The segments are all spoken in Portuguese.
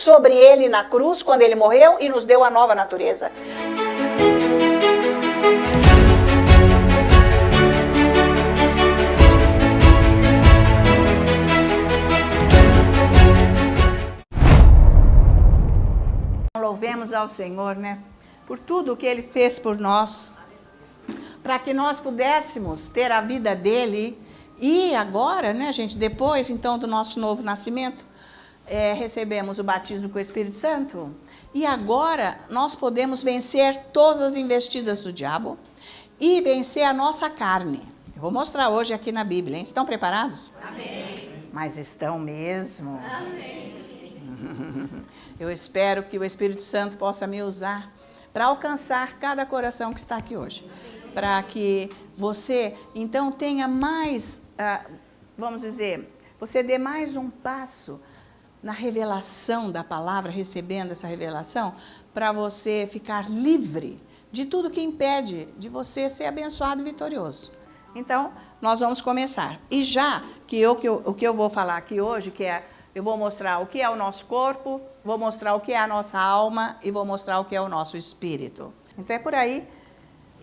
sobre ele na cruz, quando ele morreu, e nos deu a nova natureza. Louvemos ao Senhor, né? Por tudo que Ele fez por nós, para que nós pudéssemos ter a vida dEle. E agora, né, gente, depois, então, do nosso novo nascimento, recebemos o batismo com o Espírito Santo. E agora, nós podemos vencer todas as investidas do diabo e vencer a nossa carne. Eu vou mostrar hoje aqui na Bíblia, hein? Estão preparados? Amém. Mas estão mesmo. Amém. Eu espero que o Espírito Santo possa me usar para alcançar cada coração que está aqui hoje. Para que você, então, tenha mais, vamos dizer, você dê mais um passo na revelação da palavra, recebendo essa revelação, para você ficar livre de tudo que impede de você ser abençoado e vitorioso. Então, nós vamos começar. E já que o que eu vou falar aqui hoje, que é, eu vou mostrar o que é o nosso corpo, vou mostrar o que é a nossa alma e vou mostrar o que é o nosso espírito. Então é por aí.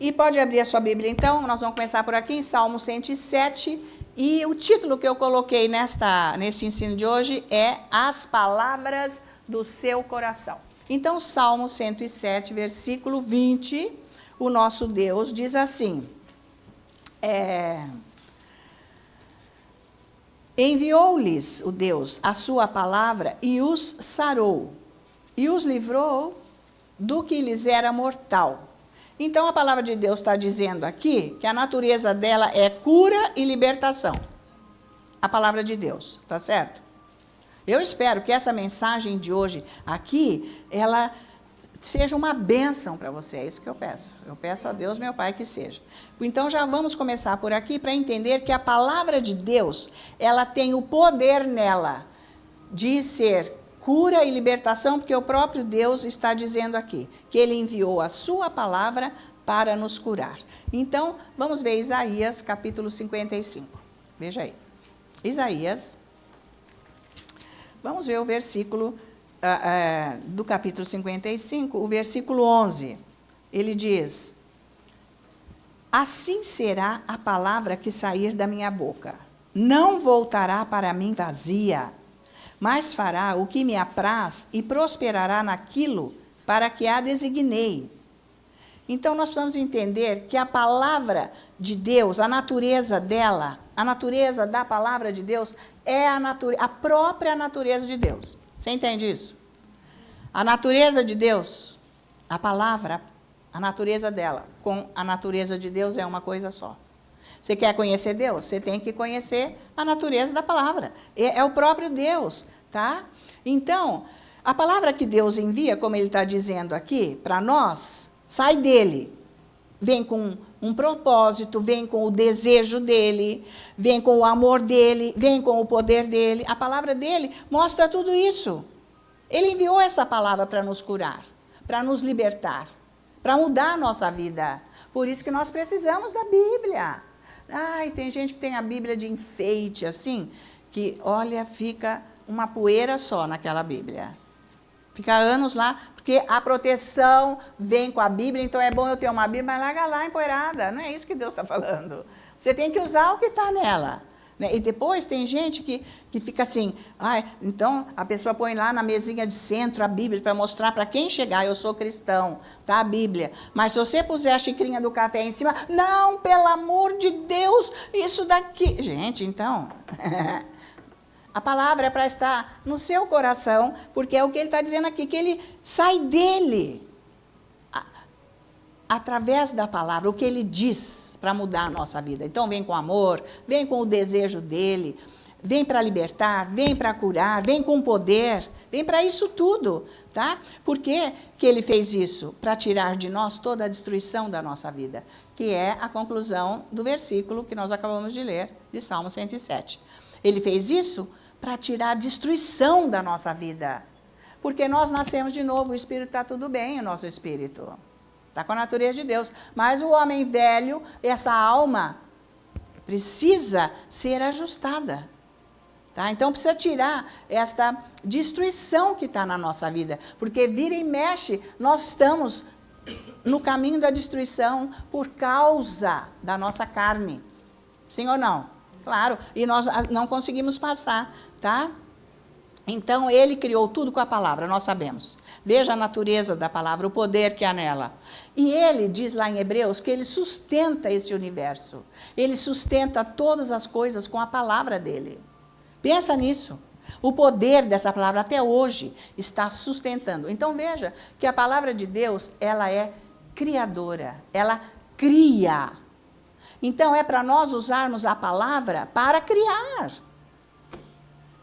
E pode abrir a sua Bíblia então, nós vamos começar por aqui em Salmo 107. E o título que eu coloquei nesse ensino de hoje é As Palavras do Seu Coração. Então, Salmo 107, versículo 20, o nosso Deus diz assim: enviou-lhes o Deus a sua palavra e os sarou, e os livrou do que lhes era mortal. Então a palavra de Deus está dizendo aqui que a natureza dela é cura e libertação. A palavra de Deus, tá certo? Eu espero que essa mensagem de hoje aqui, ela seja uma bênção para você, é isso que eu peço. Eu peço a Deus, meu Pai, que seja. Então já vamos começar por aqui para entender que a palavra de Deus, ela tem o poder nela de ser cura e libertação, porque o próprio Deus está dizendo aqui, que Ele enviou a sua palavra para nos curar. Então, vamos ver Isaías, capítulo 55. Veja aí. Isaías, vamos ver o versículo do capítulo 55, o versículo 11. Ele diz: assim será a palavra que sair da minha boca. Não voltará para mim vazia, mas fará o que me apraz e prosperará naquilo para que a designei. Então, nós precisamos entender que a palavra de Deus, a natureza dela, a natureza da palavra de Deus, é a própria natureza de Deus. Você entende isso? A natureza de Deus, a palavra, a natureza dela, com a natureza de Deus é uma coisa só. Você quer conhecer Deus? Você tem que conhecer a natureza da palavra. É o próprio Deus, tá? Então, a palavra que Deus envia, como ele está dizendo aqui, para nós, sai dele. Vem com um propósito, vem com o desejo dele, vem com o amor dele, vem com o poder dele. A palavra dele mostra tudo isso. Ele enviou essa palavra para nos curar, para nos libertar, para mudar a nossa vida. Por isso que nós precisamos da Bíblia. Ai, tem gente que tem a Bíblia de enfeite, assim, que, olha, fica uma poeira só naquela Bíblia. Fica anos lá, porque a proteção vem com a Bíblia, então é bom eu ter uma Bíblia, mas larga lá empoeirada. Não é isso que Deus está falando. Você tem que usar o que está nela. Né? E depois tem gente que fica assim, então a pessoa põe lá na mesinha de centro a Bíblia para mostrar para quem chegar, eu sou cristão, tá a Bíblia. Mas se você puser a xicrinha do café em cima, não, pelo amor de Deus, isso daqui. Gente, então, a palavra é para estar no seu coração, porque é o que ele está dizendo aqui, que ele sai dele. Através da palavra, o que ele diz para mudar a nossa vida. Então, vem com amor, vem com o desejo dele, vem para libertar, vem para curar, vem com poder, vem para isso tudo, tá? Por que que ele fez isso? Para tirar de nós toda a destruição da nossa vida, que é a conclusão do versículo que nós acabamos de ler, de Salmo 107. Ele fez isso para tirar a destruição da nossa vida, porque nós nascemos de novo, o espírito está tudo bem, o nosso espírito. Está com a natureza de Deus. Mas o homem velho, essa alma, precisa ser ajustada. Tá? Então precisa tirar esta destruição que está na nossa vida, porque vira e mexe, nós estamos no caminho da destruição por causa da nossa carne. Sim ou não? Sim. Claro, e nós não conseguimos passar, tá? Então, ele criou tudo com a palavra, nós sabemos. Veja a natureza da palavra, o poder que há nela. E ele diz lá em Hebreus que ele sustenta esse universo. Ele sustenta todas as coisas com a palavra dele. Pensa nisso. O poder dessa palavra até hoje está sustentando. Então, veja que a palavra de Deus, ela é criadora. Ela cria. Então, é para nós usarmos a palavra para criar.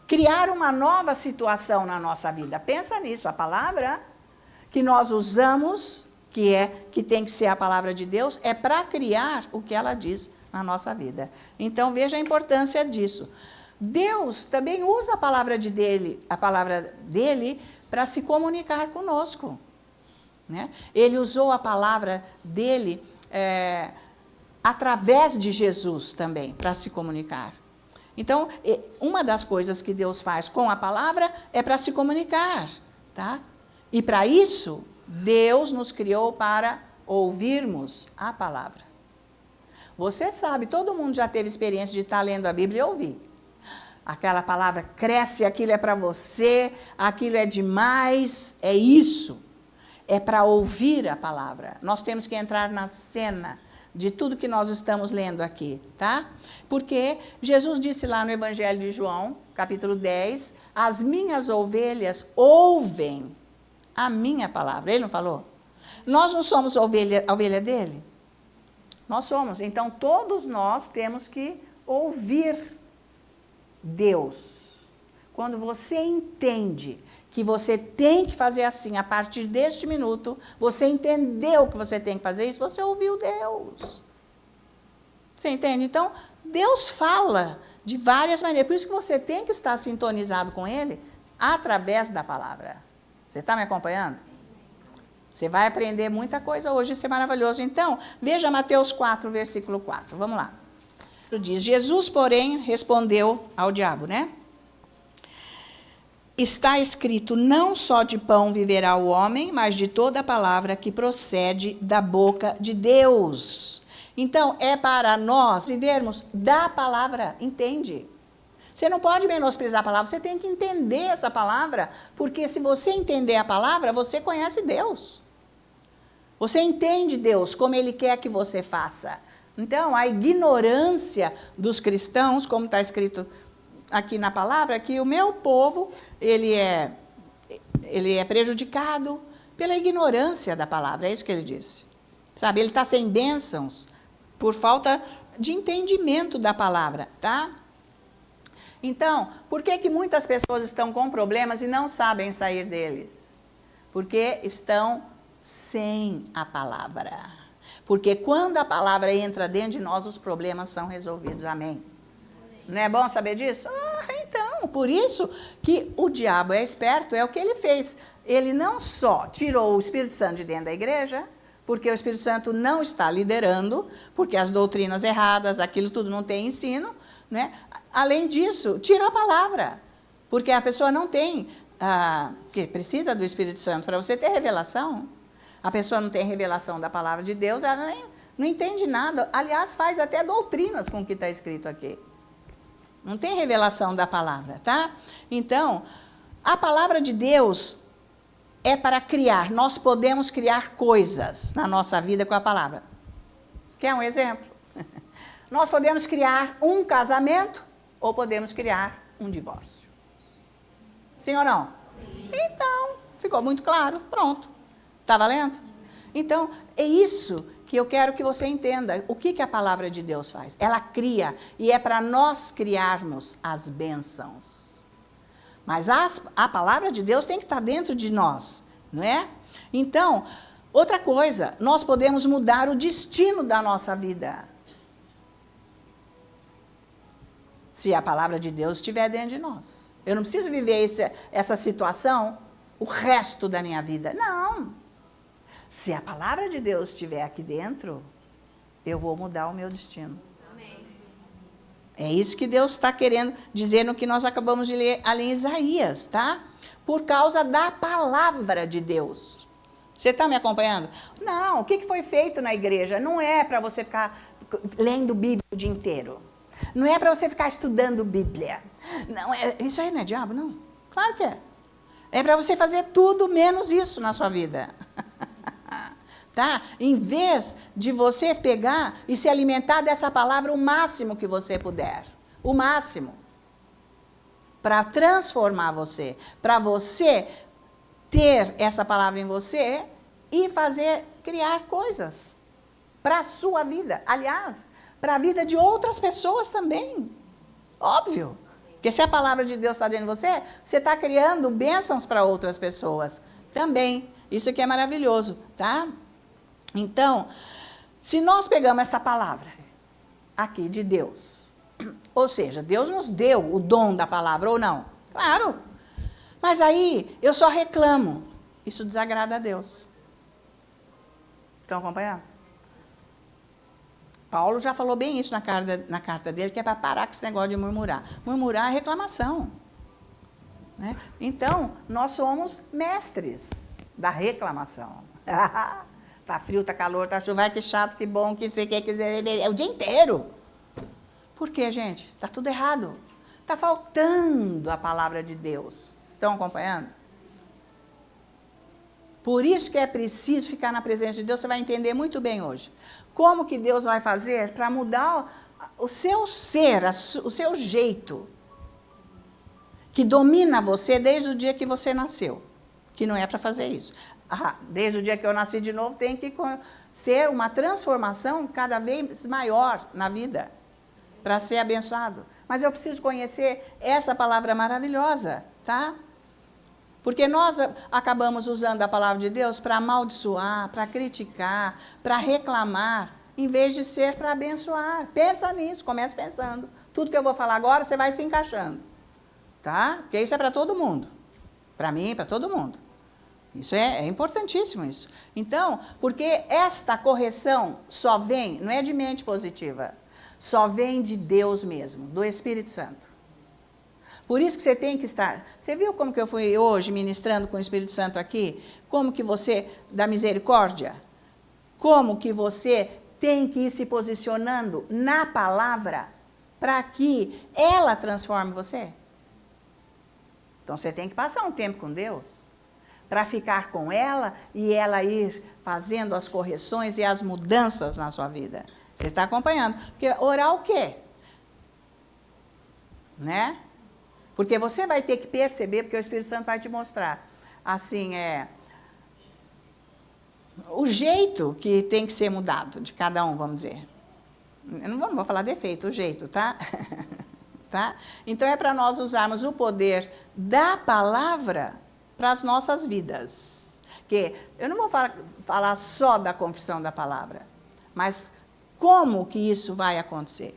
Criar uma nova situação na nossa vida. Pensa nisso, a palavra que nós usamos, que tem que ser a palavra de Deus, é para criar o que ela diz na nossa vida. Então, veja a importância disso. Deus também usa a palavra dele para se comunicar conosco. Né? Ele usou a palavra dele através de Jesus também, para se comunicar. Então, uma das coisas que Deus faz com a palavra é para se comunicar, tá? E para isso, Deus nos criou para ouvirmos a palavra. Você sabe, todo mundo já teve experiência de estar lendo a Bíblia e ouvir. Aquela palavra cresce, aquilo é para você, aquilo é demais, é isso. É para ouvir a palavra. Nós temos que entrar na cena de tudo que nós estamos lendo aqui, tá? Porque Jesus disse lá no Evangelho de João, capítulo 10, as minhas ovelhas ouvem a minha palavra. Ele não falou? Nós não somos a ovelha dele? Nós somos. Então, todos nós temos que ouvir Deus. Quando você entende que você tem que fazer assim, a partir deste minuto, você entendeu que você tem que fazer isso, você ouviu Deus. Você entende? Então, Deus fala de várias maneiras. Por isso que você tem que estar sintonizado com Ele através da palavra. Você está me acompanhando? Você vai aprender muita coisa hoje, isso é maravilhoso. Então, veja Mateus 4, versículo 4. Vamos lá. Diz, Jesus, porém, respondeu ao diabo, né? Está escrito, não só de pão viverá o homem, mas de toda a palavra que procede da boca de Deus. Então, é para nós vivermos da palavra, entende? Você não pode menosprezar a palavra, você tem que entender essa palavra, porque se você entender a palavra, você conhece Deus. Você entende Deus, como Ele quer que você faça. Então, a ignorância dos cristãos, como está escrito aqui na palavra, que o meu povo, ele é prejudicado pela ignorância da palavra, é isso que ele disse. Sabe, ele está sem bênçãos por falta de entendimento da palavra, tá? Então, por que muitas pessoas estão com problemas e não sabem sair deles? Porque estão sem a palavra. Porque quando a palavra entra dentro de nós, os problemas são resolvidos, amém? Não é bom saber disso? Então, por isso que o diabo é esperto, é o que ele fez. Ele não só tirou o Espírito Santo de dentro da igreja, porque o Espírito Santo não está liderando, porque as doutrinas erradas, aquilo tudo não tem ensino, né? Além disso, tirou a palavra, porque a pessoa não tem, que precisa do Espírito Santo para você ter revelação. A pessoa não tem revelação da palavra de Deus, ela não entende nada. Aliás, faz até doutrinas com o que está escrito aqui. Não tem revelação da palavra, tá? Então, a palavra de Deus é para criar. Nós podemos criar coisas na nossa vida com a palavra. Quer um exemplo? Nós podemos criar um casamento ou podemos criar um divórcio. Sim ou não? Sim. Então, ficou muito claro. Pronto. Está valendo? Então, é isso que eu quero que você entenda. O que a palavra de Deus faz? Ela cria, e é para nós criarmos as bênçãos. Mas a palavra de Deus tem que estar dentro de nós, não é? Então, outra coisa, nós podemos mudar o destino da nossa vida. Se a palavra de Deus estiver dentro de nós. Eu não preciso viver essa situação o resto da minha vida. Não. Se a palavra de Deus estiver aqui dentro, eu vou mudar o meu destino. Amém. É isso que Deus está querendo dizer no que nós acabamos de ler ali em Isaías, tá? Por causa da palavra de Deus. Você está me acompanhando? Não, o que foi feito na igreja? Não é para você ficar lendo Bíblia o dia inteiro. Não é para você ficar estudando Bíblia. Não, isso aí não é diabo, não? Claro que é. É para você fazer tudo menos isso na sua vida. Tá? Em vez de você pegar e se alimentar dessa palavra o máximo que você puder. O máximo. Para transformar você. Para você ter essa palavra em você e criar coisas para a sua vida. Aliás, para a vida de outras pessoas também. Óbvio. Porque se a palavra de Deus está dentro de você, você está criando bênçãos para outras pessoas também. Isso aqui é maravilhoso, tá? Então, se nós pegamos essa palavra aqui de Deus, ou seja, Deus nos deu o dom da palavra ou não? Claro. Mas aí eu só reclamo. Isso desagrada a Deus. Estão acompanhando? Paulo já falou bem isso na carta dele, que é para parar com esse negócio de murmurar. Murmurar é reclamação. Né? Então, nós somos mestres da reclamação. Tá frio, tá calor, tá chuva, que chato, que bom, que sei que é o dia inteiro. Por quê, gente? Tá tudo errado. Tá faltando a palavra de Deus. Estão acompanhando? Por isso que é preciso ficar na presença de Deus. Você vai entender muito bem hoje. Como que Deus vai fazer para mudar o seu ser, o seu jeito, que domina você desde o dia que você nasceu. Que não é para fazer isso. Desde o dia que eu nasci de novo, tem que ser uma transformação cada vez maior na vida, para ser abençoado. Mas eu preciso conhecer essa palavra maravilhosa, tá? Porque nós acabamos usando a palavra de Deus para amaldiçoar, para criticar, para reclamar, em vez de ser para abençoar. Pensa nisso, comece pensando. Tudo que eu vou falar agora, você vai se encaixando, tá? Porque isso é para todo mundo. Para mim, para todo mundo. Isso é importantíssimo isso. Então, porque esta correção só vem, não é de mente positiva, só vem de Deus mesmo, do Espírito Santo. Por isso que você tem que estar... Você viu como que eu fui hoje ministrando com o Espírito Santo aqui? Como que você, da misericórdia, como que você tem que ir se posicionando na palavra para que ela transforme você? Então, você tem que passar um tempo com Deus para ficar com ela e ela ir fazendo as correções e as mudanças na sua vida. Você está acompanhando? Porque orar o quê? Né? Porque você vai ter que perceber, porque o Espírito Santo vai te mostrar, assim, o jeito que tem que ser mudado de cada um, vamos dizer. Eu não vou falar defeito, o jeito, tá? Tá? Então, é para nós usarmos o poder da palavra para as nossas vidas. Que eu não vou falar só da confissão da palavra, mas como que isso vai acontecer?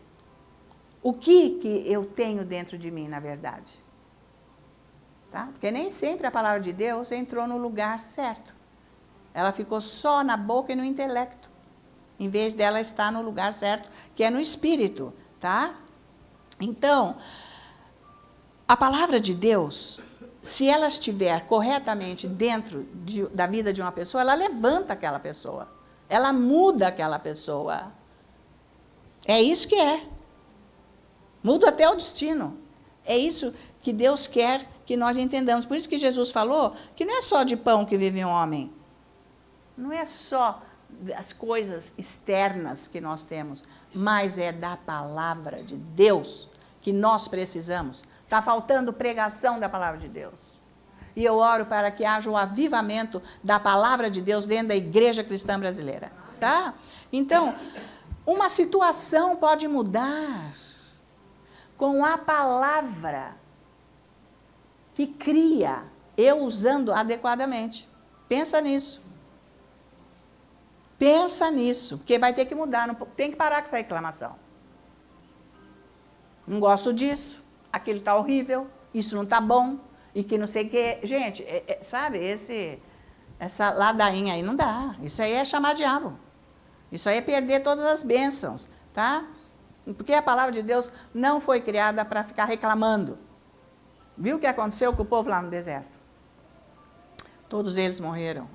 O que eu tenho dentro de mim, na verdade? Tá? Porque nem sempre a palavra de Deus entrou no lugar certo. Ela ficou só na boca e no intelecto, em vez dela estar no lugar certo, que é no espírito. Tá? Então, a palavra de Deus, se ela estiver corretamente dentro da vida de uma pessoa, ela levanta aquela pessoa. Ela muda aquela pessoa. É isso que é. Muda até o destino. É isso que Deus quer que nós entendamos. Por isso que Jesus falou que não é só de pão que vive um homem. Não é só das coisas externas que nós temos, mas é da palavra de Deus que nós precisamos. Está faltando pregação da palavra de Deus. E eu oro para que haja o avivamento da palavra de Deus dentro da igreja cristã brasileira. Tá? Então, uma situação pode mudar com a palavra que cria, eu usando adequadamente. Pensa nisso. Pensa nisso, porque vai ter que mudar, não, tem que parar com essa reclamação. Não gosto disso, aquilo está horrível, isso não está bom, e que não sei o quê. Gente, sabe, essa ladainha aí não dá. Isso aí é chamar diabo. Isso aí é perder todas as bênçãos, tá? Porque a palavra de Deus não foi criada para ficar reclamando. Viu o que aconteceu com o povo lá no deserto? Todos eles morreram.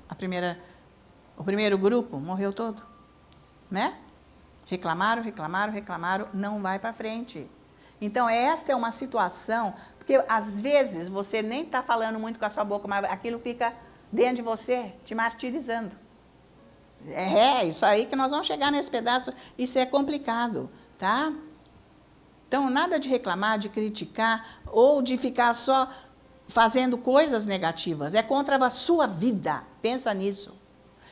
O primeiro grupo morreu todo. Né? Reclamaram, não vai para frente. Então, esta é uma situação, porque às vezes você nem está falando muito com a sua boca, mas aquilo fica dentro de você, te martirizando. Isso aí que nós vamos chegar nesse pedaço, isso é complicado, tá? Então, nada de reclamar, de criticar, ou de ficar só fazendo coisas negativas. É contra a sua vida, pensa nisso.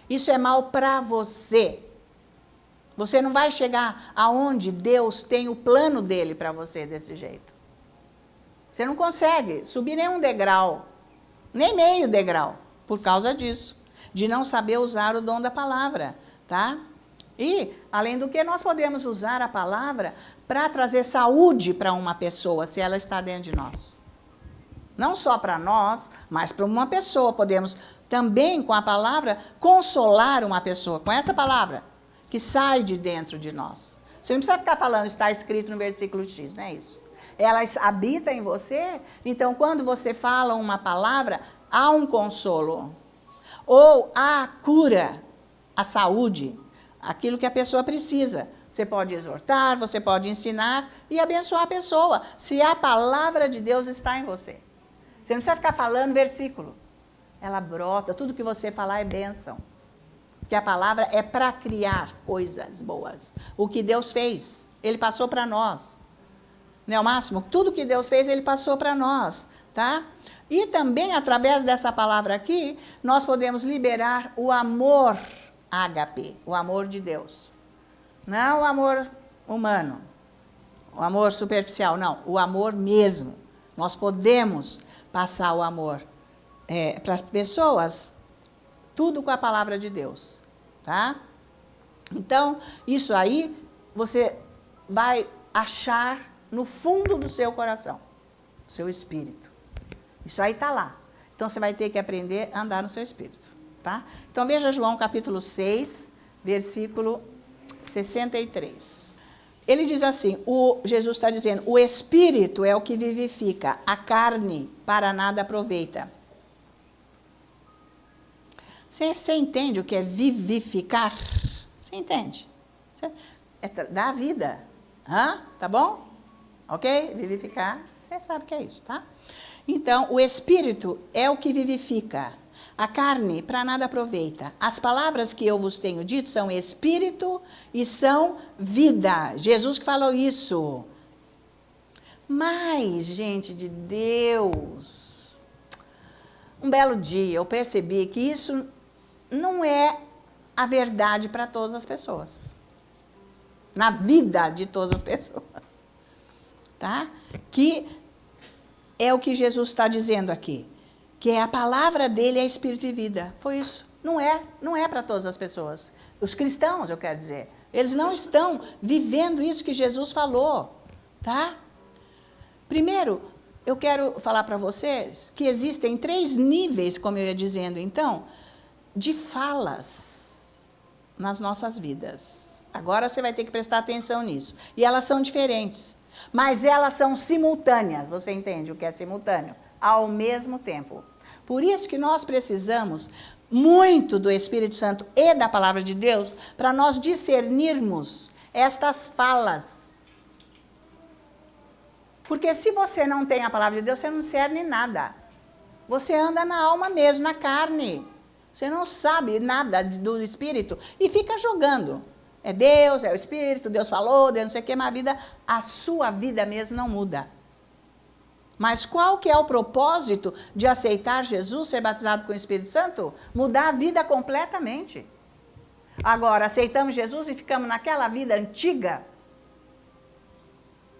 Isso é mal para você. Você não vai chegar aonde Deus tem o plano dele para você desse jeito. Você não consegue subir nem um degrau, nem meio degrau, por causa disso, de não saber usar o dom da palavra, tá? E, além do que, nós podemos usar a palavra para trazer saúde para uma pessoa, se ela está dentro de nós. Não só para nós, mas para uma pessoa. Podemos também, com a palavra, consolar uma pessoa, com essa palavra que sai de dentro de nós. Você não precisa ficar falando, está escrito no versículo X, não é isso. Ela habita em você, então quando você fala uma palavra, há um consolo. Ou há cura, a saúde, aquilo que a pessoa precisa. Você pode exortar, você pode ensinar e abençoar a pessoa, se a palavra de Deus está em você. Você não precisa ficar falando versículo. Ela brota, tudo que você falar é bênção. Porque a palavra é para criar coisas boas. O que Deus fez, Ele passou para nós. Não é o máximo? Tudo que Deus fez, Ele passou para nós, tá? E também, através dessa palavra aqui, nós podemos liberar o amor ágape, o amor de Deus. Não o amor humano, o amor superficial, não, o amor mesmo. Nós podemos passar o amor para as pessoas, tudo com a palavra de Deus, tá? Então, isso aí você vai achar no fundo do seu coração, do seu espírito. Isso aí está lá. Então, você vai ter que aprender a andar no seu espírito, tá? Então, veja João capítulo 6, versículo 63. Ele diz assim, Jesus está dizendo, o espírito é o que vivifica, a carne para nada aproveita. Você entende o que é vivificar? Você entende? É dar vida. Tá bom? Ok? Vivificar, você sabe o que é isso, tá? Então, o espírito é o que vivifica. A carne para nada aproveita. As palavras que eu vos tenho dito são espírito e são vida. Jesus que falou isso. Mas, gente de Deus, um belo dia eu percebi que isso não é a verdade para todas as pessoas. Na vida de todas as pessoas. Tá? Que é o que Jesus está dizendo aqui. Que a palavra dele é espírito e vida. Foi isso. Não é para todas as pessoas. Os cristãos, eu quero dizer. Eles não estão vivendo isso que Jesus falou. Tá? Primeiro, eu quero falar para vocês que existem 3 níveis, como eu ia dizendo então, de falas nas nossas vidas. Agora você vai ter que prestar atenção nisso. E elas são diferentes. Mas elas são simultâneas. Você entende o que é simultâneo? Ao mesmo tempo. Por isso que nós precisamos muito do Espírito Santo e da Palavra de Deus para nós discernirmos estas falas. Porque se você não tem a Palavra de Deus, você não discerne nada. Você anda na alma mesmo, na carne. Você não sabe nada do Espírito e fica jogando. É Deus, é o Espírito, Deus falou, Deus não sei o que, mas a sua vida mesmo não muda. Mas qual que é o propósito de aceitar Jesus, ser batizado com o Espírito Santo? Mudar a vida completamente. Agora, aceitamos Jesus e ficamos naquela vida antiga?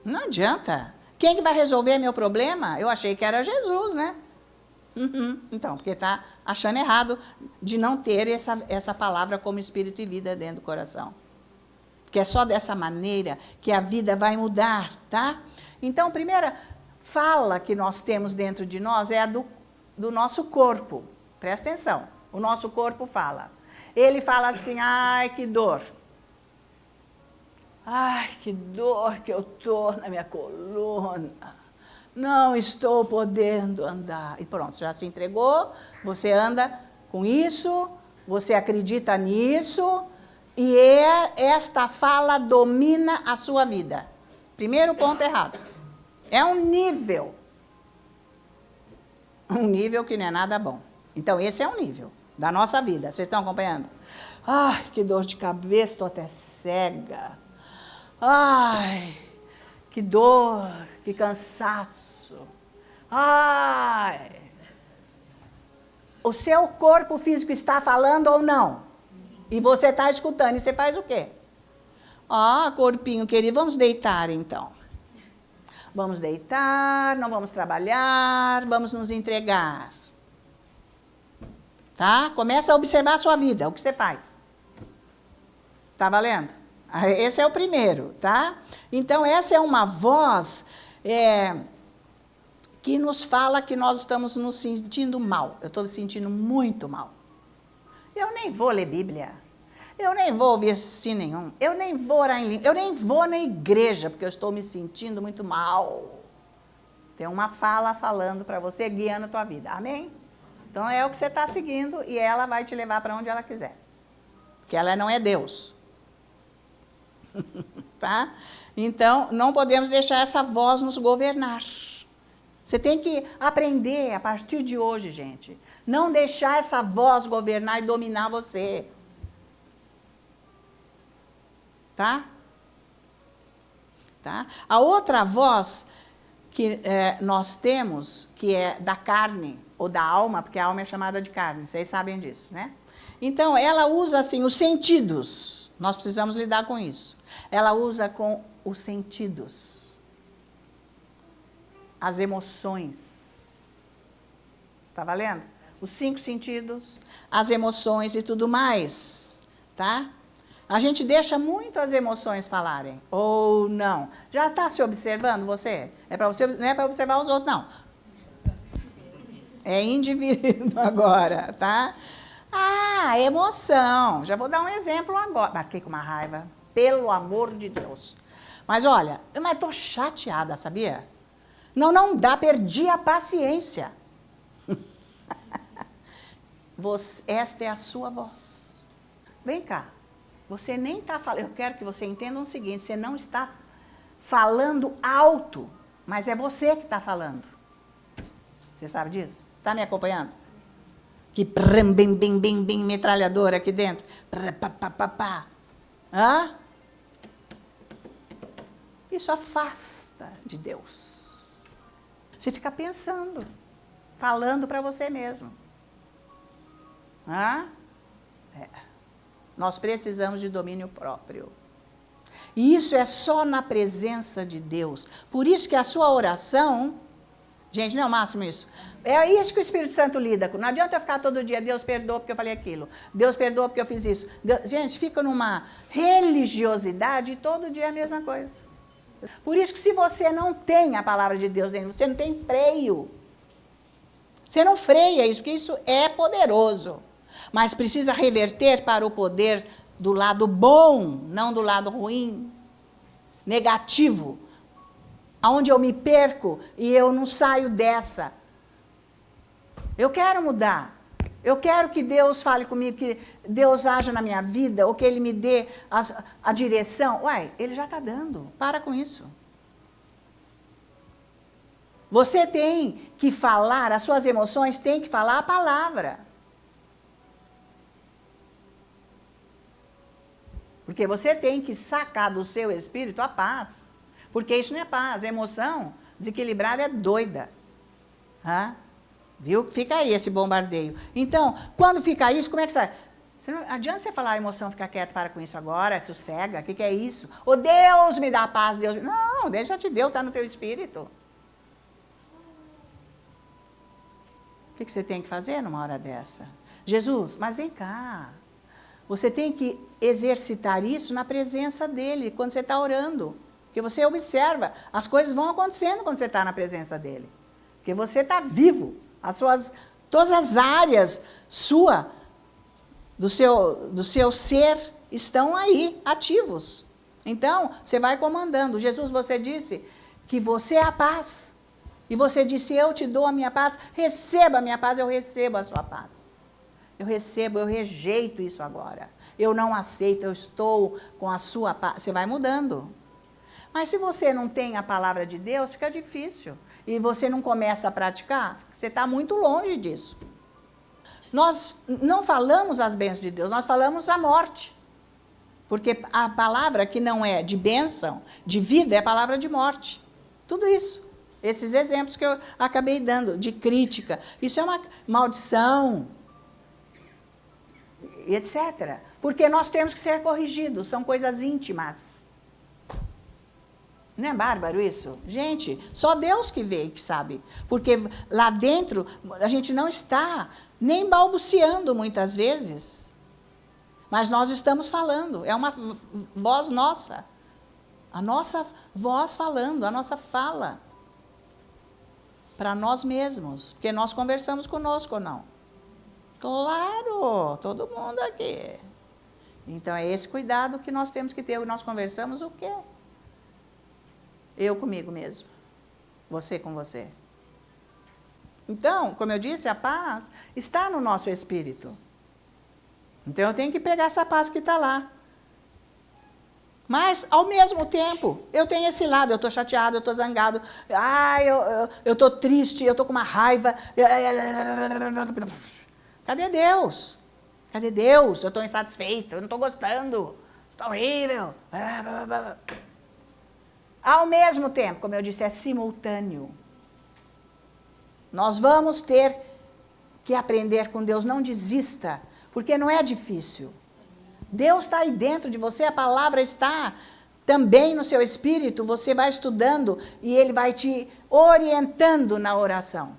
Não adianta. Quem que vai resolver meu problema? Eu achei que era Jesus, né? Então, porque está achando errado de não ter essa palavra como Espírito e vida dentro do coração. Porque é só dessa maneira que a vida vai mudar, tá? Então, a primeira fala que nós temos dentro de nós é a do nosso corpo. Presta atenção. O nosso corpo fala. Ele fala assim, ai, que dor. Ai, que dor que eu tô na minha coluna. Não estou podendo andar. E pronto, já se entregou, você anda com isso, você acredita nisso, e esta fala domina a sua vida. Primeiro ponto errado. É um nível que não é nada bom. Então, esse é um nível da nossa vida. Vocês estão acompanhando? Ai, que dor de cabeça, estou até cega. Ai, que dor, que cansaço. Ai. O seu corpo físico está falando ou não? E você está escutando, e você faz o quê? Ah, corpinho querido, vamos deitar então. Vamos deitar, não vamos trabalhar, vamos nos entregar. Tá? Começa a observar a sua vida, o que você faz. Tá valendo? Esse é o primeiro, tá? Então, essa é uma voz que nos fala que nós estamos nos sentindo mal. Eu estou me sentindo muito mal. Eu nem vou ler Bíblia. Eu nem vou ouvir sim nenhum. Eu nem vou orar em língua. Eu nem vou na igreja, porque eu estou me sentindo muito mal. Tem uma fala falando para você, guiando a tua vida. Amém? Então, é o que você está seguindo e ela vai te levar para onde ela quiser. Porque ela não é Deus. Tá? Então, não podemos deixar essa voz nos governar. Você tem que aprender a partir de hoje, gente. Não deixar essa voz governar e dominar você. Tá? Tá? A outra voz que nós temos, que é da carne, ou da alma, porque a alma é chamada de carne, vocês sabem disso, né? Então, ela usa, assim, os sentidos. Nós precisamos lidar com isso. Ela usa com os sentidos. As emoções. Tá valendo? Os 5 sentidos, as emoções e tudo mais, tá? A gente deixa muito as emoções falarem, ou não. Já está se observando você? Não é para observar os outros, não. É indivíduo agora, tá? Ah, emoção. Já vou dar um exemplo agora. Mas fiquei com uma raiva, pelo amor de Deus. Mas olha, eu estou chateada, sabia? Não dá, perdi a paciência. Esta é a sua voz. Vem cá. Você nem está falando, eu quero que você entenda o seguinte, você não está falando alto, mas é você que está falando. Você sabe disso? Você está me acompanhando? Que bem, metralhadora aqui dentro. Hã? Isso afasta de Deus. Você fica pensando, falando para você mesmo. Hã? Nós precisamos de domínio próprio. E isso é só na presença de Deus. Por isso que a sua oração... Gente, não é o máximo isso? É isso que o Espírito Santo lida com. Não adianta eu ficar todo dia, Deus perdoa porque eu falei aquilo. Deus perdoa porque eu fiz isso. Gente, fica numa religiosidade e todo dia é a mesma coisa. Por isso que se você não tem a palavra de Deus dentro, você não tem freio. Você não freia isso, porque isso é poderoso. Mas precisa reverter para o poder do lado bom, não do lado ruim, negativo. Onde eu me perco e eu não saio dessa. Eu quero mudar. Eu quero que Deus fale comigo, que Deus haja na minha vida, ou que Ele me dê a direção. Ué, Ele já está dando. Para com isso. Você tem que falar, as suas emoções têm que falar a palavra. Porque você tem que sacar do seu espírito a paz. Porque isso não é paz, a emoção desequilibrada é doida. Hã? Viu? Fica aí esse bombardeio. Então, quando fica isso, como é que sai? Não adianta você falar, a emoção fica quieta, para com isso agora, sossega, o que é isso? Ô Deus me dá paz, Deus... Não, Deus já te deu, está no teu espírito. O que você tem que fazer numa hora dessa? Jesus, mas vem cá. Você tem que exercitar isso na presença dEle, quando você está orando. Porque você observa, as coisas vão acontecendo quando você está na presença dEle. Porque você está vivo. Todas as áreas do seu ser estão aí, ativos. Então, você vai comandando. Jesus, você disse que você é a paz. E você disse, eu te dou a minha paz, receba a minha paz, eu recebo a sua paz. Eu recebo, eu rejeito isso agora. Eu não aceito, eu estou com a sua paz. Você vai mudando. Mas se você não tem a palavra de Deus, fica difícil. E você não começa a praticar, você está muito longe disso. Nós não falamos as bênçãos de Deus, nós falamos a morte. Porque a palavra que não é de bênção, de vida, é a palavra de morte. Tudo isso. Esses exemplos que eu acabei dando, de crítica. Isso é uma maldição, etc. Porque nós temos que ser corrigidos, são coisas íntimas. Não é bárbaro isso? Gente, só Deus que vê e que sabe. Porque lá dentro, a gente não está nem balbuciando muitas vezes. Mas nós estamos falando, é uma voz nossa. A nossa voz falando, a nossa fala. Para nós mesmos. Porque nós conversamos conosco ou não? Claro, todo mundo aqui. Então é esse cuidado que nós temos que ter. Nós conversamos o quê? Eu comigo mesmo. Você com você. Então, como eu disse, a paz está no nosso espírito. Então eu tenho que pegar essa paz que está lá. Mas, ao mesmo tempo, eu tenho esse lado, eu estou chateado, eu estou zangado, eu estou triste, eu estou com uma raiva. Cadê Deus? Cadê Deus? Eu estou insatisfeito, eu não estou gostando, está horrível. Ao mesmo tempo, como eu disse, é simultâneo. Nós vamos ter que aprender com Deus, não desista, porque não é difícil. Deus está aí dentro de você, a palavra está também no seu espírito, você vai estudando e Ele vai te orientando na oração.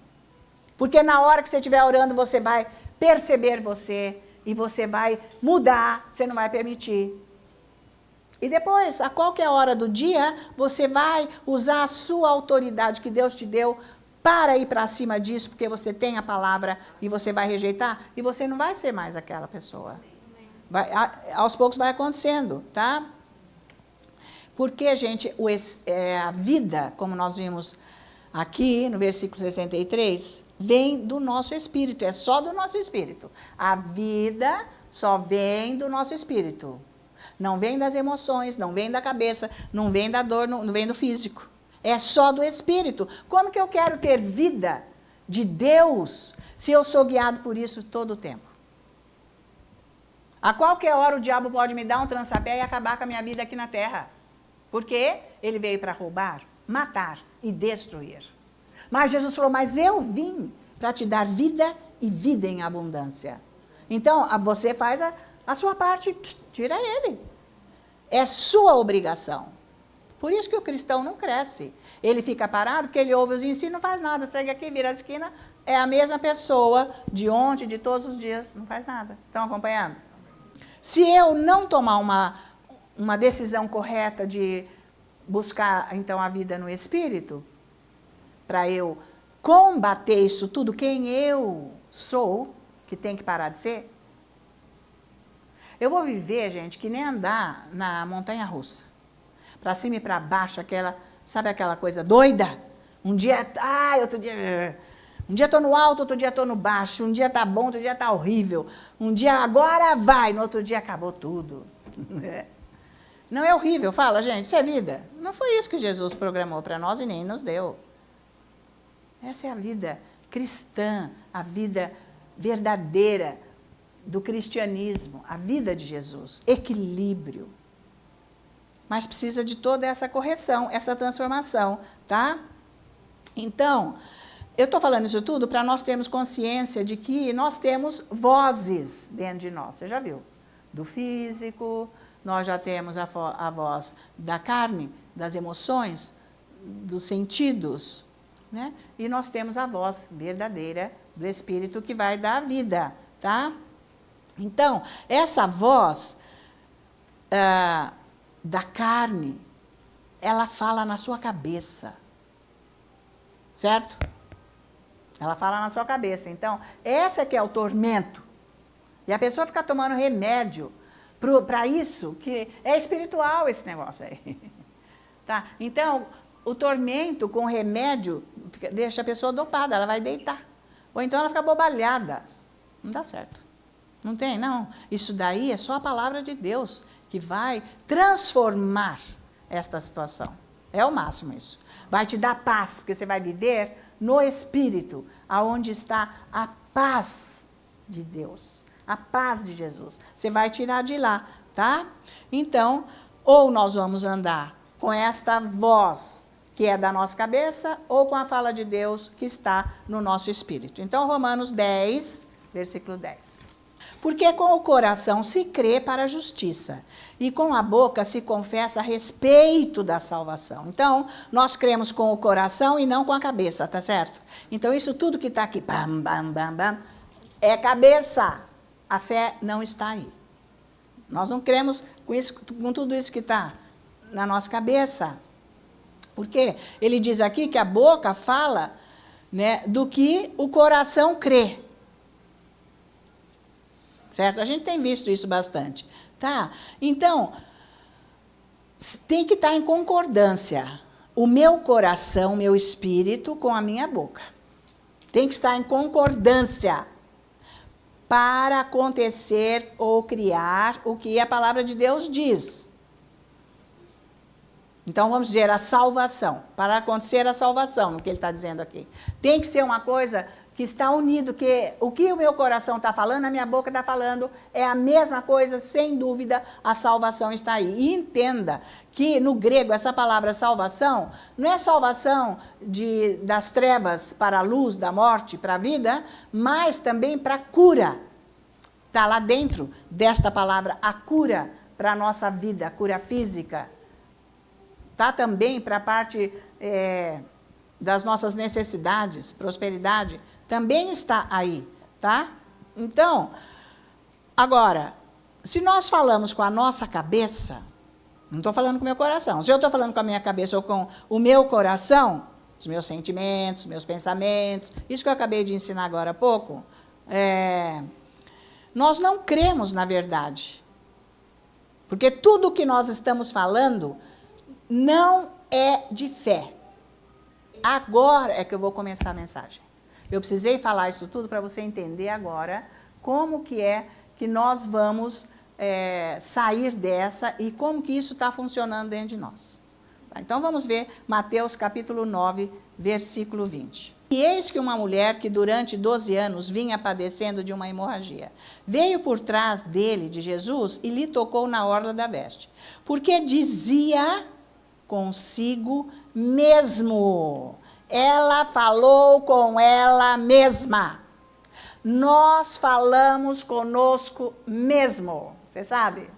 Porque na hora que você estiver orando, você vai perceber você e você vai mudar, você não vai permitir. E depois, a qualquer hora do dia, você vai usar a sua autoridade que Deus te deu para ir para cima disso, porque você tem a palavra e você vai rejeitar e você não vai ser mais aquela pessoa. Aos poucos vai acontecendo, tá? Porque, gente, a vida, como nós vimos aqui no versículo 63, vem do nosso espírito, é só do nosso espírito. A vida só vem do nosso espírito. Não vem das emoções, não vem da cabeça, não vem da dor, não vem do físico. É só do espírito. Como que eu quero ter vida de Deus se eu sou guiado por isso todo o tempo? A qualquer hora o diabo pode me dar um trançapé e acabar com a minha vida aqui na terra. Porque ele veio para roubar, matar e destruir. Mas Jesus falou, mas eu vim para te dar vida e vida em abundância. Então, você faz a sua parte, tira ele. É sua obrigação. Por isso que o cristão não cresce. Ele fica parado, porque ele ouve os ensinos, não faz nada. Segue aqui, vira a esquina, é a mesma pessoa de ontem, de todos os dias, não faz nada. Estão acompanhando? Se eu não tomar uma decisão correta de buscar, então, a vida no Espírito, para eu combater isso tudo, quem eu sou, que tem que parar de ser, eu vou viver, gente, que nem andar na montanha-russa. Para cima e para baixo, sabe aquela coisa doida? Um dia, outro dia... Um dia estou no alto, outro dia estou no baixo. Um dia está bom, outro dia está horrível. Um dia agora vai, no outro dia acabou tudo. Não é horrível, fala, gente, isso é vida. Não foi isso que Jesus programou para nós e nem nos deu. Essa é a vida cristã, a vida verdadeira do cristianismo, a vida de Jesus. Equilíbrio. Mas precisa de toda essa correção, essa transformação, tá? Então... Eu estou falando isso tudo para nós termos consciência de que nós temos vozes dentro de nós. Você já viu? Do físico, nós já temos a voz da carne, das emoções, dos sentidos, né? E nós temos a voz verdadeira do Espírito que vai dar a vida, tá? Então, essa voz da carne, ela fala na sua cabeça, certo? Ela fala na sua cabeça. Então, essa que é o tormento. E a pessoa fica tomando remédio para isso, que é espiritual esse negócio aí. Tá? Então, o tormento com remédio deixa a pessoa dopada, ela vai deitar. Ou então ela fica bobalhada. Não dá certo. Não tem, não. Isso daí é só a palavra de Deus que vai transformar esta situação. É o máximo isso. Vai te dar paz, porque você vai viver no Espírito, aonde está a paz de Deus, a paz de Jesus. Você vai tirar de lá, tá? Então, ou nós vamos andar com esta voz que é da nossa cabeça, ou com a fala de Deus que está no nosso espírito. Então, Romanos 10, versículo 10. Porque com o coração se crê para a justiça, e com a boca se confessa a respeito da salvação. Então, nós cremos com o coração e não com a cabeça, tá certo? Então, isso tudo que está aqui, bam, bam, bam, bam, é cabeça. A fé não está aí. Nós não cremos com, isso, com tudo isso que está na nossa cabeça. Porque ele diz aqui que a boca fala, né, do que o coração crê. Certo? A gente tem visto isso bastante. Tá? Então, tem que estar em concordância o meu coração, meu espírito com a minha boca. Tem que estar em concordância para acontecer ou criar o que a palavra de Deus diz. Então, vamos dizer, a salvação. Para acontecer a salvação, no que ele está dizendo aqui. Tem que ser uma coisa que está unido, que o que o meu coração está falando, a minha boca está falando, é a mesma coisa, sem dúvida, a salvação está aí. E entenda que, no grego, essa palavra salvação, não é salvação das trevas para a luz, da morte para a vida, mas também para a cura. Está lá dentro desta palavra, a cura para a nossa vida, a cura física. Está também para a parte das nossas necessidades, prosperidade, também está aí, tá? Então, agora, se nós falamos com a nossa cabeça, não estou falando com o meu coração, se eu estou falando com a minha cabeça ou com o meu coração, os meus sentimentos, meus pensamentos, isso que eu acabei de ensinar agora há pouco, nós não cremos na verdade. Porque tudo o que nós estamos falando não é de fé. Agora é que eu vou começar a mensagem. Eu precisei falar isso tudo para você entender agora como que é que nós vamos sair dessa e como que isso está funcionando dentro de nós. Tá? Então vamos ver Mateus capítulo 9, versículo 20. E eis que uma mulher que durante 12 anos vinha padecendo de uma hemorragia, veio por trás dele, de Jesus, e lhe tocou na orla da veste. Porque dizia consigo mesmo. Ela falou com ela mesma. Nós falamos conosco mesmo. Você sabe?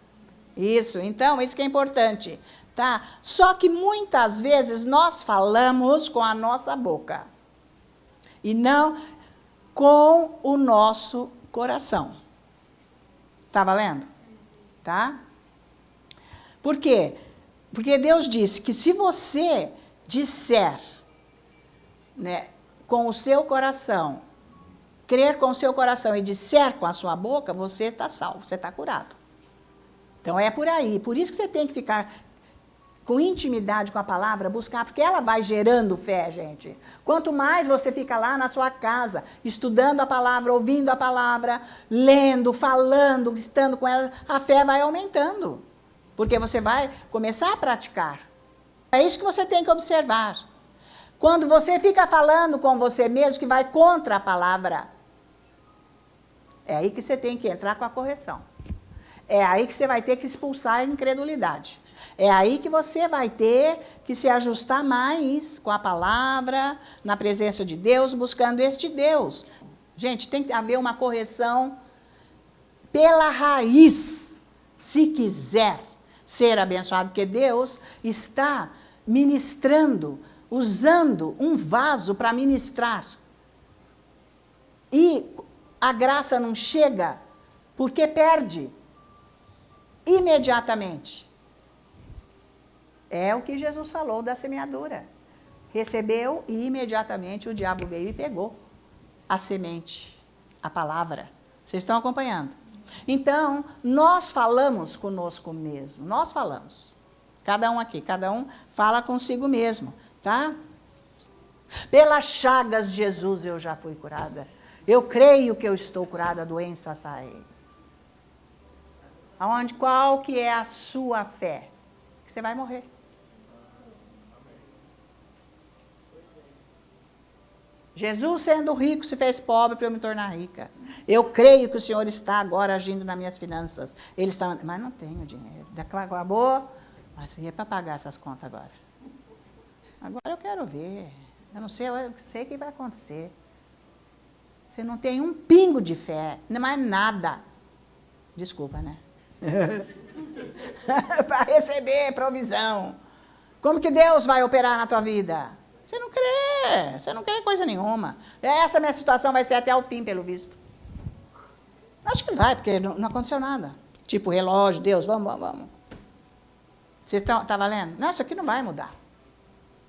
Isso. Então, isso que é importante. Tá? Só que muitas vezes nós falamos com a nossa boca. E não com o nosso coração. Tá valendo? Tá? Por quê? Porque Deus disse que se você disser, né, com o seu coração, crer com o seu coração e disser com a sua boca, você está salvo, você está curado. Então é por aí. Por isso que você tem que ficar com intimidade com a palavra, buscar, porque ela vai gerando fé, gente. Quanto mais você fica lá na sua casa, estudando a palavra, ouvindo a palavra, lendo, falando, estando com ela, a fé vai aumentando. Porque você vai começar a praticar. É isso que você tem que observar. Quando você fica falando com você mesmo, que vai contra a palavra, é aí que você tem que entrar com a correção. É aí que você vai ter que expulsar a incredulidade. É aí que você vai ter que se ajustar mais com a palavra, na presença de Deus, buscando este Deus. Gente, tem que haver uma correção pela raiz, se quiser ser abençoado, porque Deus está ministrando, usando um vaso para ministrar. E a graça não chega porque perde imediatamente. É o que Jesus falou da semeadura. Recebeu e imediatamente o diabo veio e pegou a semente, a palavra. Vocês estão acompanhando? Então, nós falamos conosco mesmo, nós falamos. Cada um aqui, cada um fala consigo mesmo, tá? Pelas chagas de Jesus eu já fui curada. Eu creio que eu estou curada, a doença sai. Qual que é a sua fé? Que você vai morrer. Jesus, sendo rico, se fez pobre para eu me tornar rica. Eu creio que o Senhor está agora agindo nas minhas finanças. Ele está, mas não tenho dinheiro. Acabou. Mas é para pagar essas contas agora. Agora eu quero ver. Eu não sei o que vai acontecer. Você não tem um pingo de fé, não mais nada. Desculpa, né? Para receber provisão. Como que Deus vai operar na tua vida? Você não crê coisa nenhuma. Essa minha situação vai ser até o fim, pelo visto. Acho que vai, porque não aconteceu nada. Tipo relógio, Deus, vamos. Você tá valendo? Não, isso aqui não vai mudar.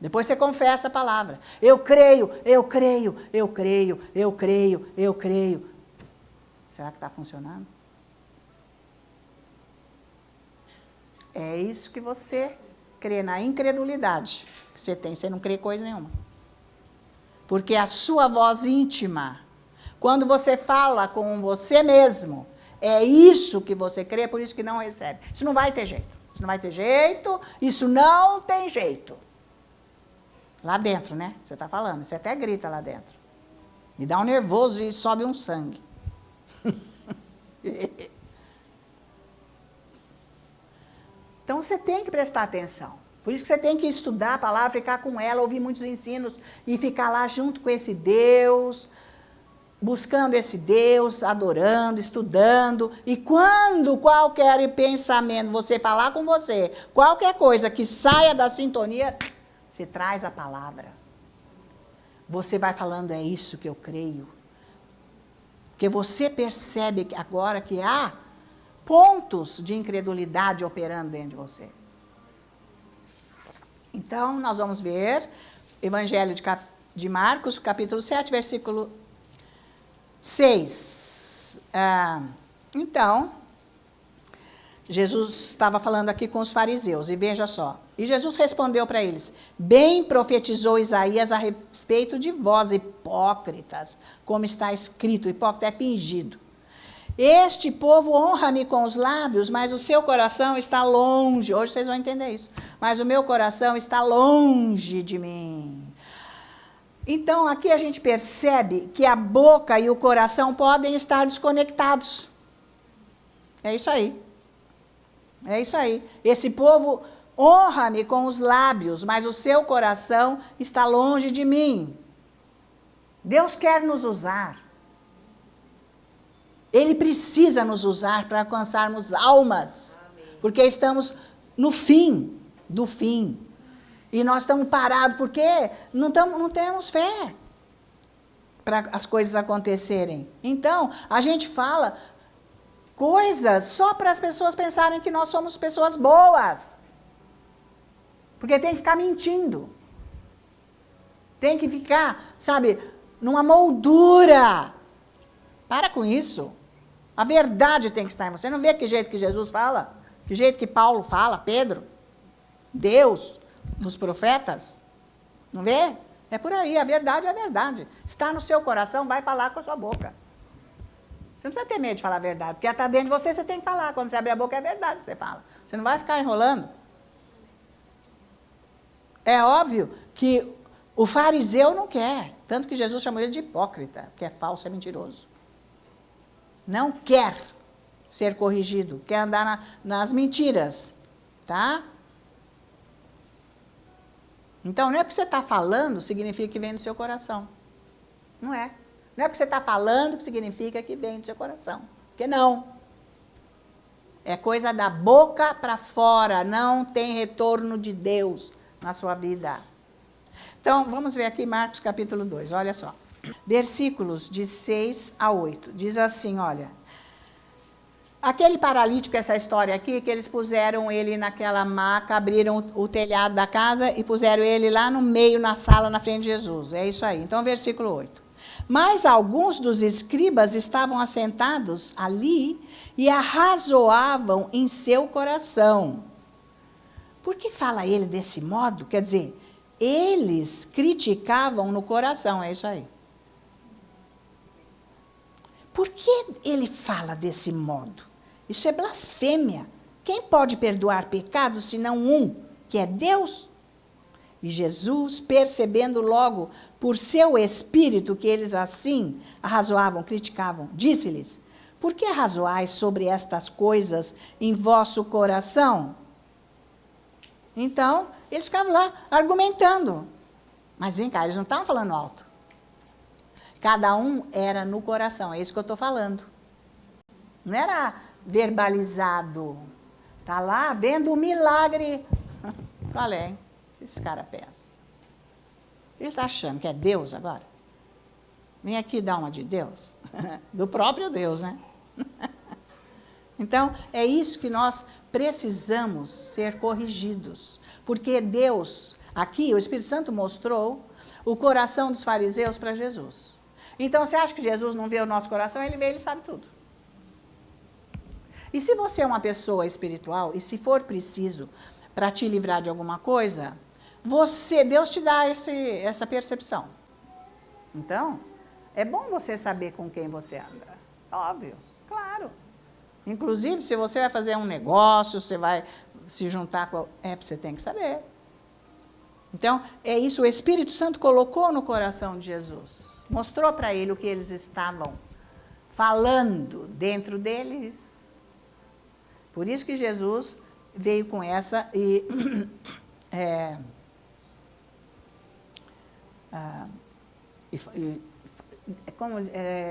Depois você confessa a palavra. Eu creio. Será que está funcionando? É isso que você crê, na incredulidade que você tem. Você não crê coisa nenhuma. Porque a sua voz íntima, quando você fala com você mesmo, é isso que você crê, por isso que não recebe. Isso não vai ter jeito. Isso não tem jeito. Lá dentro, né? Você está falando. Você até grita lá dentro. E dá um nervoso e sobe um sangue. Então, você tem que prestar atenção. Por isso que você tem que estudar a palavra, ficar com ela, ouvir muitos ensinos e ficar lá junto com esse Deus, buscando esse Deus, adorando, estudando. E quando qualquer pensamento, você falar com você, qualquer coisa que saia da sintonia, você traz a palavra. Você vai falando, é isso que eu creio. Porque você percebe agora que há pontos de incredulidade operando dentro de você. Então, nós vamos ver Evangelho de Marcos, capítulo 7, versículo 6. Então, Jesus estava falando aqui com os fariseus, e veja só. E Jesus respondeu para eles, bem profetizou Isaías a respeito de vós, hipócritas, como está escrito, hipócrita é fingido. Este povo honra-me com os lábios, mas o seu coração está longe. Hoje vocês vão entender isso. Mas o meu coração está longe de mim. Então, aqui a gente percebe que a boca e o coração podem estar desconectados. É isso aí. É isso aí. Esse povo honra-me com os lábios, mas o seu coração está longe de mim. Deus quer nos usar. Ele precisa nos usar para alcançarmos almas, porque estamos no fim do fim. E nós estamos parados porque não temos fé para as coisas acontecerem. Então, a gente fala coisas só para as pessoas pensarem que nós somos pessoas boas. Porque tem que ficar mentindo. Tem que ficar, sabe, numa moldura. Para com isso. A verdade tem que estar em você. Não vê que jeito que Jesus fala? Que jeito que Paulo fala, Pedro? Deus, nos profetas? Não vê? É por aí, a verdade é a verdade. Está no seu coração, vai falar com a sua boca. Você não precisa ter medo de falar a verdade, porque está dentro de você, você tem que falar. Quando você abrir a boca, é a verdade que você fala. Você não vai ficar enrolando. É óbvio que o fariseu não quer. Tanto que Jesus chamou ele de hipócrita, que é falso, é mentiroso. Não quer ser corrigido, quer andar nas mentiras, tá? Então, não é porque você está falando, significa que vem do seu coração. Não é. Não é porque você está falando que significa que vem do seu coração. Porque não. É coisa da boca para fora, não tem retorno de Deus na sua vida. Então, vamos ver aqui Marcos capítulo 2, olha só. Versículos de 6 a 8. Diz assim, olha. Aquele paralítico, essa história aqui, que eles puseram ele naquela maca, abriram o telhado da casa e puseram ele lá no meio, na sala, na frente de Jesus. É isso aí. Então, versículo 8. Mas alguns dos escribas estavam assentados ali e arrazoavam em seu coração. Por que fala ele desse modo? Quer dizer, eles criticavam no coração, é isso aí. Por que ele fala desse modo? Isso é blasfêmia. Quem pode perdoar pecados senão um, que é Deus? E Jesus, percebendo logo por seu espírito que eles assim arrazoavam, criticavam, disse-lhes: por que arrazoais sobre estas coisas em vosso coração? Então, eles ficavam lá argumentando. Mas vem cá, eles não estavam falando alto. Cada um era no coração, é isso que eu estou falando. Não era verbalizado. Está lá vendo o milagre. Qual é, hein? Esse cara pensa. Ele está achando que é Deus agora? Vem aqui dar uma de Deus. Do próprio Deus, né? Então, é isso que nós precisamos ser corrigidos. Porque Deus, aqui o Espírito Santo mostrou o coração dos fariseus para Jesus. Então, você acha que Jesus não vê o nosso coração? Ele vê, ele sabe tudo. E se você é uma pessoa espiritual, e se for preciso para te livrar de alguma coisa, Deus te dá essa percepção. Então, é bom você saber com quem você anda. Óbvio, claro. Inclusive, se você vai fazer um negócio, você vai se juntar com... você tem que saber. Então, é isso, o Espírito Santo colocou no coração de Jesus. Mostrou para ele o que eles estavam falando dentro deles. Por isso que Jesus veio com essa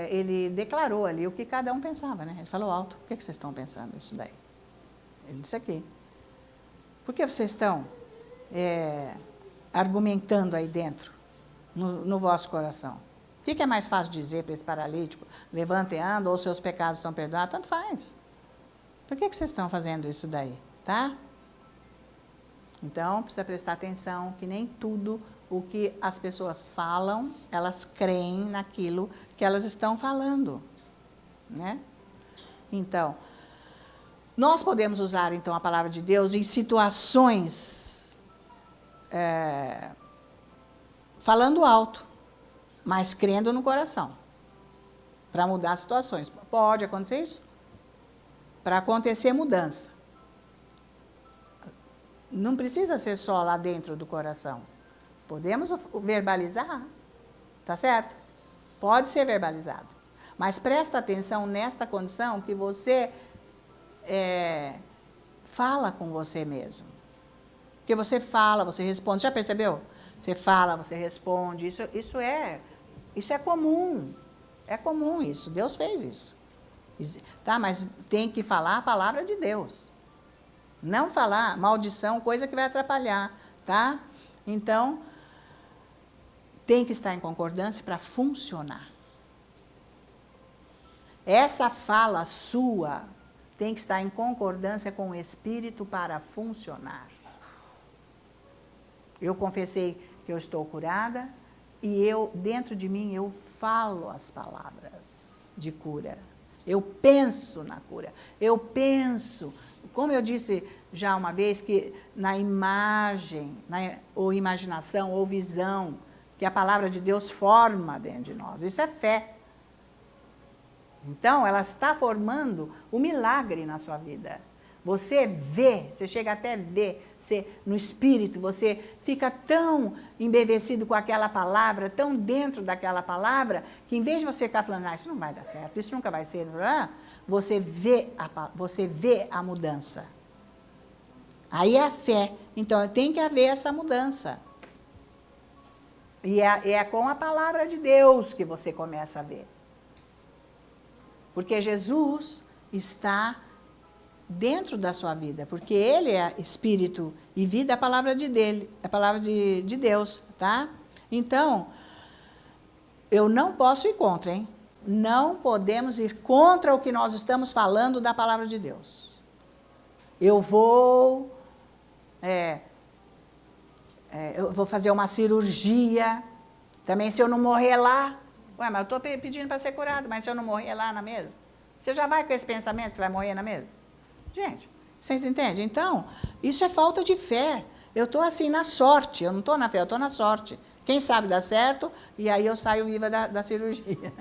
ele declarou ali o que cada um pensava, né? Ele falou alto: o que vocês estão pensando isso daí? Ele disse aqui: por que vocês estão argumentando aí dentro, no vosso coração? O que é mais fácil dizer para esse paralítico? Levanta e anda, ou seus pecados estão perdoados? Tanto faz. Por que vocês estão fazendo isso daí? Tá? Então, precisa prestar atenção que nem tudo o que as pessoas falam, elas creem naquilo que elas estão falando, né? Então, nós podemos usar, então, a palavra de Deus em situações falando alto, mas crendo no coração, para mudar as situações. Pode acontecer isso? Para acontecer mudança. Não precisa ser só lá dentro do coração. Podemos verbalizar, tá certo? Pode ser verbalizado. Mas presta atenção nesta condição que você fala com você mesmo. Porque você fala, você responde. Já percebeu? Você fala, você responde. Isso é comum. É comum isso. Deus fez isso. Tá? Mas tem que falar a palavra de Deus. Não falar maldição, coisa que vai atrapalhar, tá? Então, tem que estar em concordância para funcionar. Essa fala sua tem que estar em concordância com o Espírito para funcionar. Eu confessei que eu estou curada e dentro de mim, eu falo as palavras de cura. Eu penso na cura. Eu penso, como eu disse já uma vez, que na imagem, ou imaginação, ou visão, que a palavra de Deus forma dentro de nós. Isso é fé. Então, ela está formando o milagre na sua vida. Você vê, você chega até a ver, no espírito, você fica tão embevecido com aquela palavra, tão dentro daquela palavra, que em vez de você ficar falando, isso não vai dar certo, isso nunca vai ser, você vê a mudança. Aí é a fé. Então, tem que haver essa mudança. E é com a palavra de Deus que você começa a ver. Porque Jesus está dentro da sua vida, porque Ele é espírito e vida, a palavra a palavra de Deus, tá? Então, eu não posso ir contra, hein? Não podemos ir contra o que nós estamos falando da palavra de Deus. Eu vou fazer uma cirurgia, também se eu não morrer lá, Ué, mas eu estou pedindo para ser curado, mas se eu não morrer lá na mesa? Você já vai com esse pensamento que vai morrer na mesa? Gente, vocês entendem? Então, isso é falta de fé. Eu estou assim na sorte, eu não estou na fé, eu estou na sorte. Quem sabe dá certo, e aí eu saio viva da cirurgia.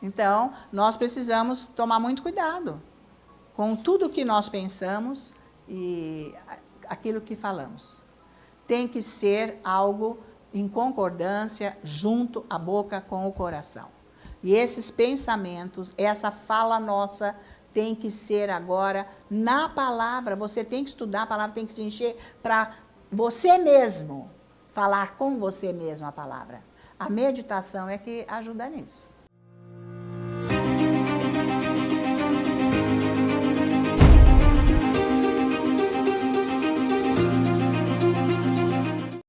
Então, nós precisamos tomar muito cuidado com tudo que nós pensamos e aquilo que falamos. Tem que ser algo em concordância, junto a boca com o coração. E esses pensamentos, essa fala nossa, tem que ser agora na palavra. Você tem que estudar a palavra, tem que se encher para você mesmo falar com você mesmo a palavra. A meditação é que ajuda nisso.